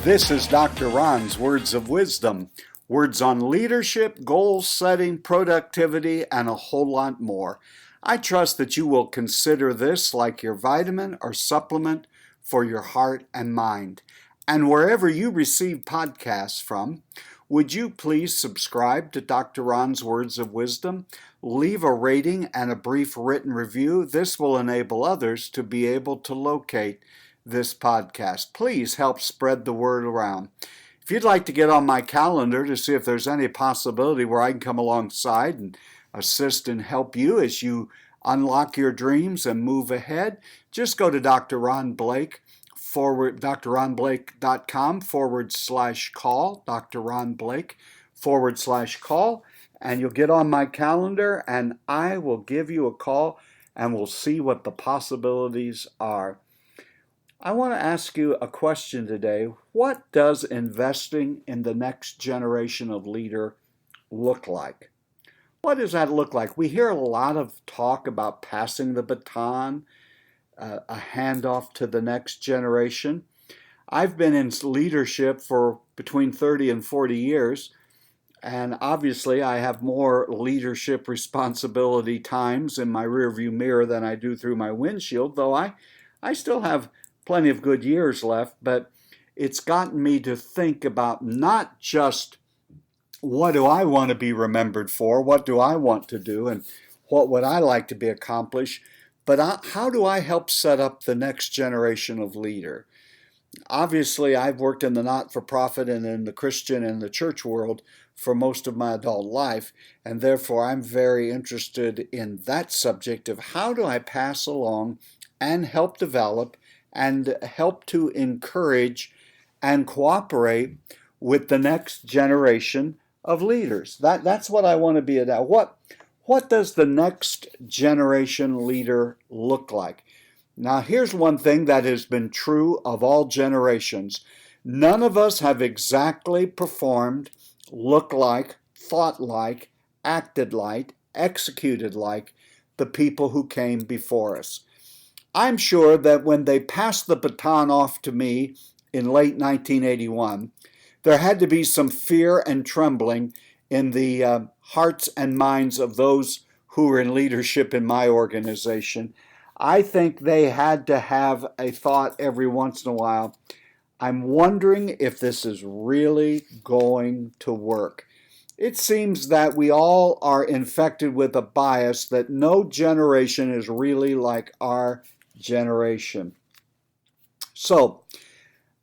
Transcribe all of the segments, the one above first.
This is Dr. Ron's Words of Wisdom. Words on leadership, goal setting, productivity, and a whole lot more. I trust that you will consider this like your vitamin or supplement for your heart and mind. And wherever you receive podcasts from, would you please subscribe to Dr. Ron's Words of Wisdom? Leave a rating and a brief written review. This will enable others to be able to locate this podcast. Please help spread the word around. If you'd like to get on my calendar to see if there's any possibility where I can come alongside and assist and help you as you unlock your dreams and move ahead, just go to drronblake.com/call, drronblake.com/call, and you'll get on my calendar and I will give you a call and we'll see what the possibilities are. I want to ask you a question today. What does investing in the next generation of leader look like? What does that look like? We hear a lot of talk about passing the baton, a handoff to the next generation. I've been in leadership for between 30 and 40 years, and obviously I have more leadership responsibility times in my rearview mirror than I do through my windshield, though I still have plenty of good years left, but it's gotten me to think about not just what do I want to be remembered for, what do I want to do, and what would I like to be accomplished, but how do I help set up the next generation of leader? Obviously, I've worked in the not-for-profit and in the Christian and the church world for most of my adult life, and therefore I'm very interested in that subject of how do I pass along and help develop and help to encourage and cooperate with the next generation of leaders. That's what I want to be at. What does the next generation leader look like? Now, here's one thing that has been true of all generations. None of us have exactly performed, looked like, thought like, acted like, executed like the people who came before us. I'm sure that when they passed the baton off to me in late 1981, there had to be some fear and trembling in the hearts and minds of those who were in leadership in my organization. I think they had to have a thought every once in a while. I'm wondering if this is really going to work. It seems that we all are infected with a bias that no generation is really like our generation. So,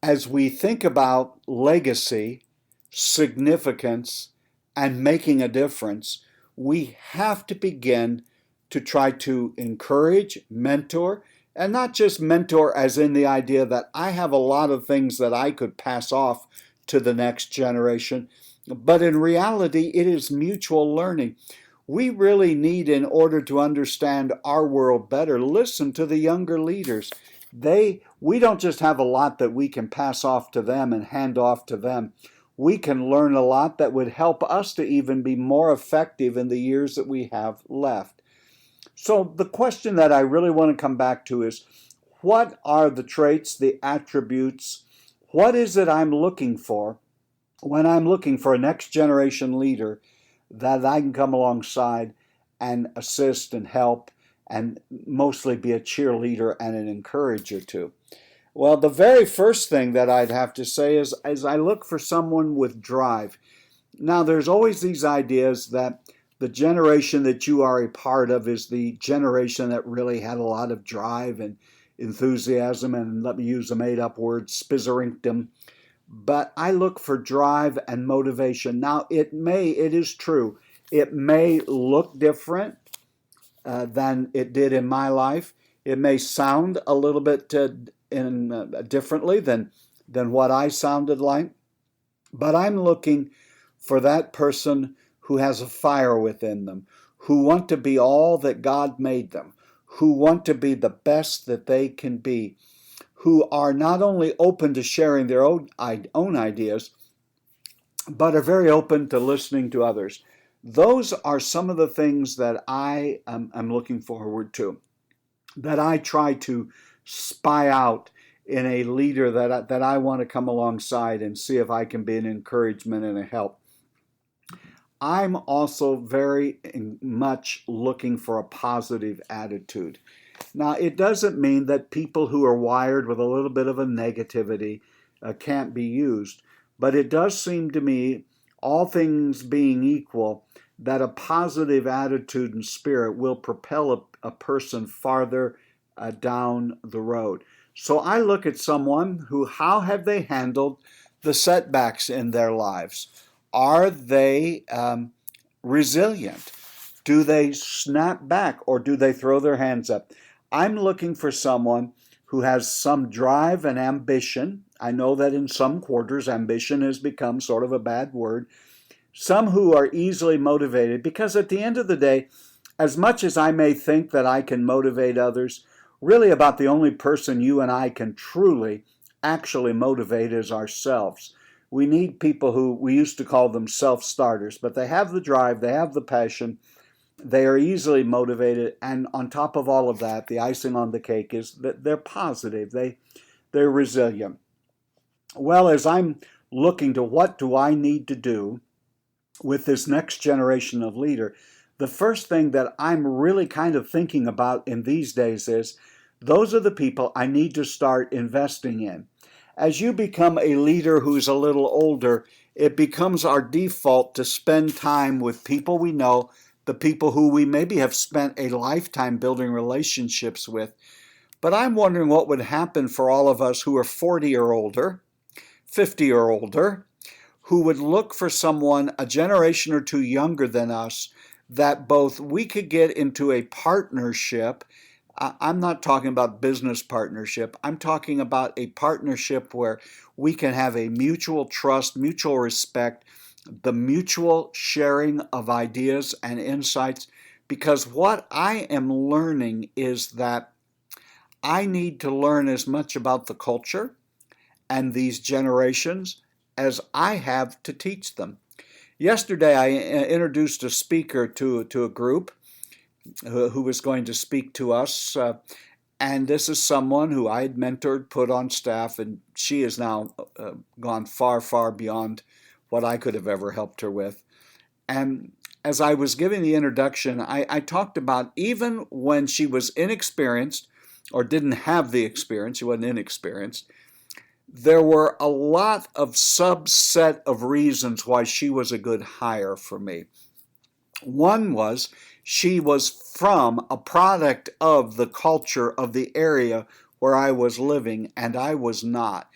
as we think about legacy, significance, and making a difference, we have to begin to try to encourage, mentor, and not just mentor as in the idea that I have a lot of things that I could pass off to the next generation, but in reality, it is mutual learning. We really need, in order to understand our world better, listen to the younger leaders. We don't just have a lot that we can pass off to them and hand off to them. We can learn a lot that would help us to even be more effective in the years that we have left. So the question that I really want to come back to is, what are the traits, the attributes, what is it I'm looking for when I'm looking for a next generation leader that I can come alongside and assist and help and mostly be a cheerleader and an encourager to? Well, the very first thing that I'd have to say is I look for someone with drive. Now, there's always these ideas that the generation that you are a part of is the generation that really had a lot of drive and enthusiasm, and let me use a made-up word, spizzerinkdom. But I look for drive and motivation. Now, it is true, it may look different than it did in my life. It may sound a little bit differently than what I sounded like. But I'm looking for that person who has a fire within them, who want to be all that God made them, who want to be the best that they can be, who are not only open to sharing their own ideas, but are very open to listening to others. Those are some of the things that I am looking forward to, that I try to spy out in a leader that I want to come alongside and see if I can be an encouragement and a help. I'm also very much looking for a positive attitude. Now, it doesn't mean that people who are wired with a little bit of a negativity can't be used, but it does seem to me, all things being equal, that a positive attitude and spirit will propel a person farther down the road. So I look at someone who, how have they handled the setbacks in their lives? Are they resilient? Do they snap back or do they throw their hands up? I'm looking for someone who has some drive and ambition. I know that in some quarters, ambition has become sort of a bad word. Some who are easily motivated, because at the end of the day, as much as I may think that I can motivate others, really about the only person you and I can truly, actually motivate is ourselves. We need people who, we used to call them self-starters, but they have the drive, they have the passion, they are easily motivated, and on top of all of that, the icing on the cake is that they're positive, they're resilient. Well, as I'm looking to what do I need to do with this next generation of leader, the first thing that I'm really kind of thinking about in these days is those are the people I need to start investing in. As you become a leader who's a little older, it becomes our default to spend time with people we know, the people who we maybe have spent a lifetime building relationships with. But I'm wondering what would happen for all of us who are 40 or older, 50 or older, who would look for someone a generation or two younger than us that both we could get into a partnership. I'm not talking about business partnership. I'm talking about a partnership where we can have a mutual trust, mutual respect, the mutual sharing of ideas and insights. Because what I am learning is that I need to learn as much about the culture and these generations as I have to teach them. Yesterday, I introduced a speaker to a group who was going to speak to us, and this is someone who I had mentored, put on staff, and she has now gone far, far beyond what I could have ever helped her with. And as I was giving the introduction, I talked about even when she was inexperienced or didn't have the experience, she wasn't inexperienced, there were a lot of subset of reasons why she was a good hire for me. One was she was from a product of the culture of the area where I was living, and I was not.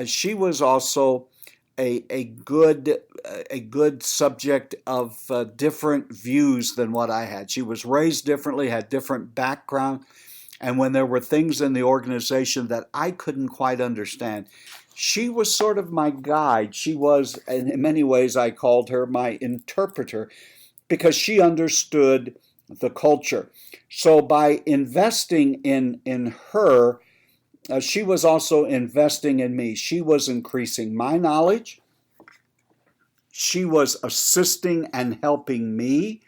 She was also a good subject of different views than what I had. She was raised differently, had different background, and when there were things in the organization that I couldn't quite understand, she was sort of my guide. She was, in many ways, I called her my interpreter because she understood the culture. So by investing in her, she was also investing in me. She was increasing my knowledge. She was assisting and helping me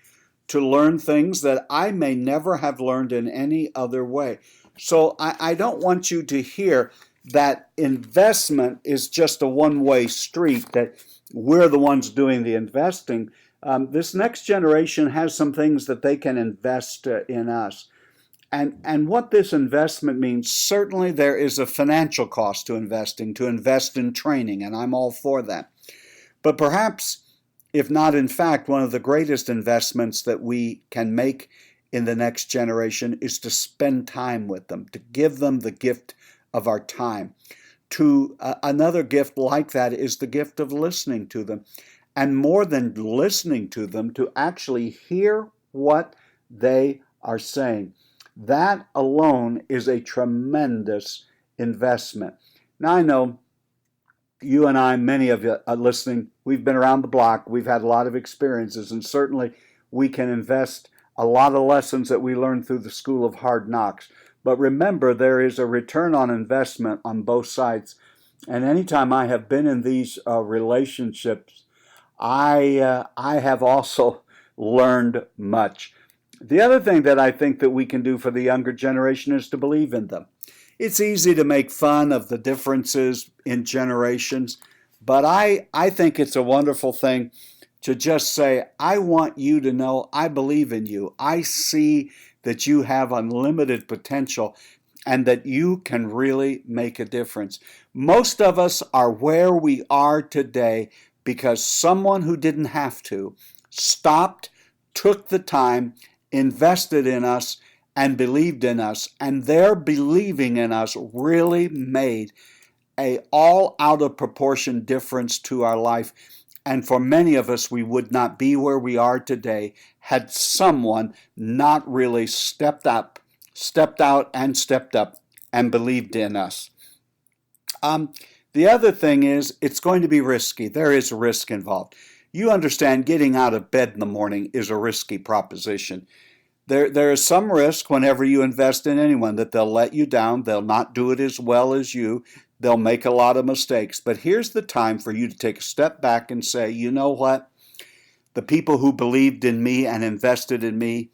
to learn things that I may never have learned in any other way. So I don't want you to hear that investment is just a one-way street, that we're the ones doing the investing. This next generation has some things that they can invest in us. And what this investment means, certainly there is a financial cost to investing, to invest in training, and I'm all for that. But perhaps, if not in fact, one of the greatest investments that we can make in the next generation is to spend time with them, to give them the gift of our time. Another gift like that is the gift of listening to them. And more than listening to them, to actually hear what they are saying. That alone is a tremendous investment. Now I know you and I, many of you are listening, we've been around the block, we've had a lot of experiences, and certainly we can invest a lot of lessons that we learned through the School of Hard Knocks. But remember, there is a return on investment on both sides. And anytime I have been in these relationships, I have also learned much. The other thing that I think that we can do for the younger generation is to believe in them. It's easy to make fun of the differences in generations, but I think it's a wonderful thing to just say, I want you to know I believe in you. I see that you have unlimited potential and that you can really make a difference. Most of us are where we are today because someone who didn't have to stopped, took the time, invested in us, and believed in us. And their believing in us really made a all out of proportion difference to our life. And for many of us, we would not be where we are today had someone not really stepped out and believed in us. The other thing is, it's going to be risky. There is a risk involved. You understand, getting out of bed in the morning is a risky proposition. There is some risk whenever you invest in anyone that they'll let you down. They'll not do it as well as you. They'll make a lot of mistakes. But here's the time for you to take a step back and say, you know what? The people who believed in me and invested in me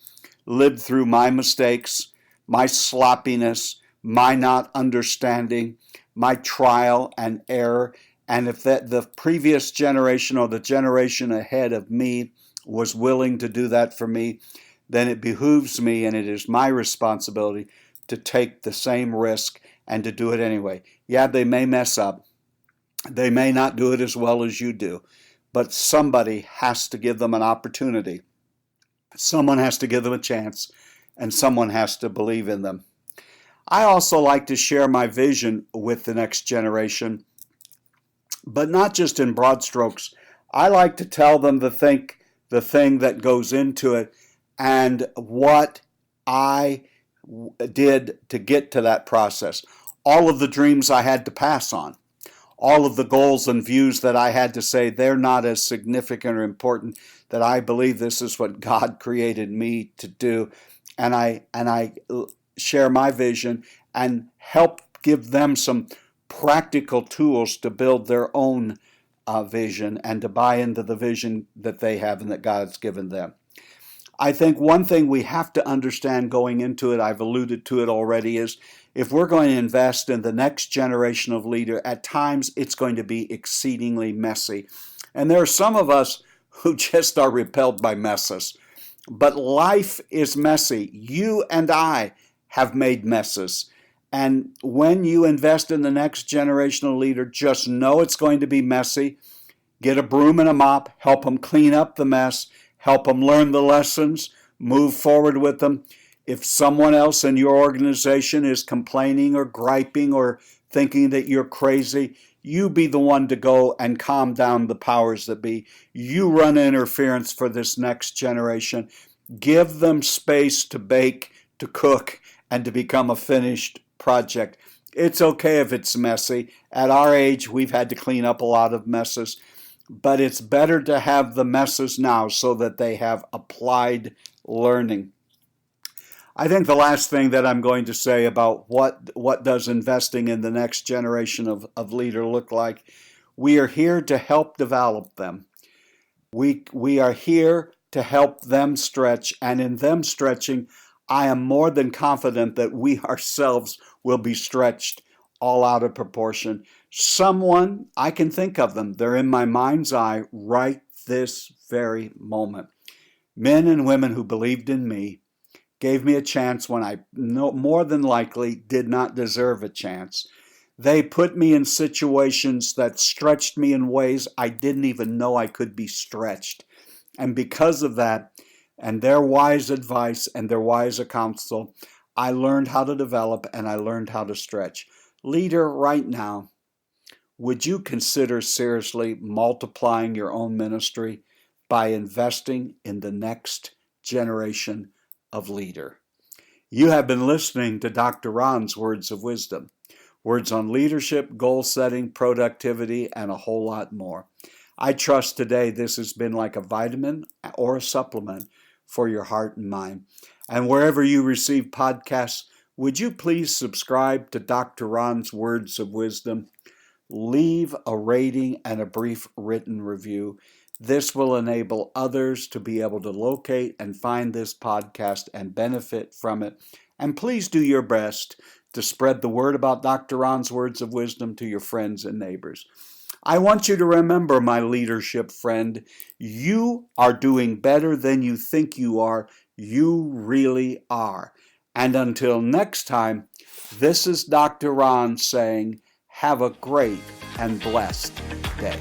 lived through my mistakes, my sloppiness, my not understanding, my trial and error. And if the previous generation or the generation ahead of me was willing to do that for me, then it behooves me and it is my responsibility to take the same risk and to do it anyway. Yeah, they may mess up. They may not do it as well as you do, but somebody has to give them an opportunity. Someone has to give them a chance, and someone has to believe in them. I also like to share my vision with the next generation, but not just in broad strokes. I like to tell them the thing that goes into it and what I did to get to that process. All of the dreams I had to pass on. All of the goals and views that I had to say they're not as significant or important, that I believe this is what God created me to do. And I share my vision and help give them some practical tools to build their own vision and to buy into the vision that they have and that God's given them. I think one thing we have to understand going into it, I've alluded to it already, is if we're going to invest in the next generation of leader, at times it's going to be exceedingly messy. And there are some of us who just are repelled by messes. But life is messy. You and I have made messes. And when you invest in the next generational leader, just know it's going to be messy. Get a broom and a mop, help them clean up the mess, help them learn the lessons, move forward with them. If someone else in your organization is complaining or griping or thinking that you're crazy, you be the one to go and calm down the powers that be. You run interference for this next generation. Give them space to bake, to cook, and to become a finished project. It's okay if it's messy. At our age, we've had to clean up a lot of messes. But it's better to have the messes now so that they have applied learning. I think the last thing that I'm going to say about what does investing in the next generation of leader look like, we are here to help develop them. We are here to help them stretch, and in them stretching, I am more than confident that we ourselves will be stretched all out of proportion. Someone, I can think of them, they're in my mind's eye right this very moment. Men and women who believed in me, gave me a chance when I more than likely did not deserve a chance. They put me in situations that stretched me in ways I didn't even know I could be stretched. And because of that, and their wise advice and their wise counsel, I learned how to develop and I learned how to stretch. Leader, right now, would you consider seriously multiplying your own ministry by investing in the next generation of leader? You have been listening to Dr. Ron's Words of Wisdom, words on leadership, goal setting, productivity, and a whole lot more. I trust today this has been like a vitamin or a supplement for your heart and mind. And wherever you receive podcasts, would you please subscribe to Dr. Ron's Words of Wisdom? Leave a rating and a brief written review. This will enable others to be able to locate and find this podcast and benefit from it. And please do your best to spread the word about Dr. Ron's words of wisdom to your friends and neighbors. I want you to remember, my leadership friend, you are doing better than you think you are. You really are. And until next time, this is Dr. Ron saying, have a great and blessed day.